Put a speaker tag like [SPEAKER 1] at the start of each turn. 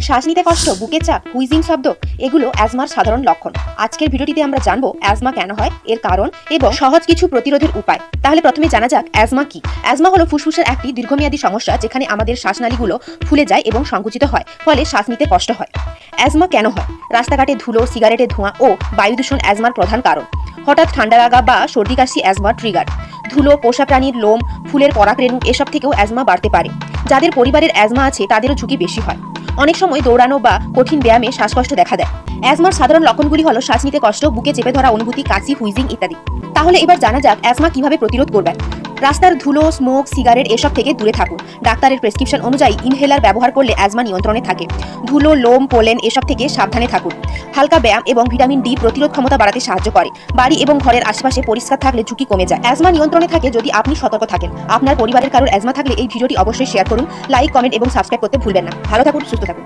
[SPEAKER 1] শ্বাস নিতে কষ্ট, বুকে চাপ, হুইজিং শব্দ এগুলো অ্যাজমার সাধারণ লক্ষণ। আজকের ভিডিওটিতে আমরা জানবো অ্যাজমা কেন হয়, এর কারণ এবং সহজ কিছু প্রতিরোধের উপায়। তাহলে প্রথমে জানা যাক অ্যাজমা কি। অ্যাজমা হলো ফুসফুসের একটি দীর্ঘমেয়াদী সমস্যা যেখানে আমাদের শ্বাসনালীগুলো ফুলে যায় এবং সংকুচিত হয়, ফলে শ্বাস নিতে কষ্ট হয়। অ্যাজমা কেন হয়? রাস্তাঘাটে ধুলো, সিগারেটের ধোঁয়া ও বায়ু দূষণ অ্যাজমার প্রধান কারণ। হঠাৎ ঠান্ডা লাগা বা সর্দি কাশি অ্যাজমা ট্রিগার। ধুলো, পোষা প্রাণীর লোম, ফুলের পরাগরেণু এসব থেকেও অ্যাজমা বাড়তে পারে। যাদের পরিবারের অ্যাজমা আছে তাদেরও ঝুঁকি বেশি হয়। অনেক সময় দৌড়ানো বা কঠিন ব্যায়ামে শ্বাসকষ্ট দেখা দেয়। অ্যাজমার সাধারণ লক্ষণগুলি হলো শ্বাস নিতে কষ্ট, বুকে চেপে ধরা অনুভূতি, কাশি, হুইজিং ইত্যাদি। তাহলে এবার জানা যাক অ্যাজমা কিভাবে প্রতিরোধ করবেন। রাস্তার ধুলো, স্মোক, সিগারেট এসব থেকে দূরে থাকুন। ডাক্তারের প্রেসক্রিপশন অনুযায়ী ইনহেলার ব্যবহার করলে অ্যাজমা নিয়ন্ত্রণে থাকে। ধুলো, লোম, পোলেন এসব থেকে সাবধানে থাকুন। হালকা ব্যায়াম এবং ভিটামিন ডি প্রতিরোধ ক্ষমতা বাড়াতে সাহায্য করে। বাড়ি এবং ঘরের আশেপাশে পরিষ্কার থাকলে ঝুঁকি কমে যায়। অ্যাজমা নিয়ন্ত্রণে থাকে যদি আপনি সতর্ক থাকেন। আপনার পরিবারের কারোর অ্যাজমা থাকলে এই ভিডিওটি অবশ্যই শেয়ার করুন। লাইক, কমেন্ট এবং সাবস্ক্রাইব করতে ভুলবেন না। ভালো থাকুন, সুস্থ থাকুন।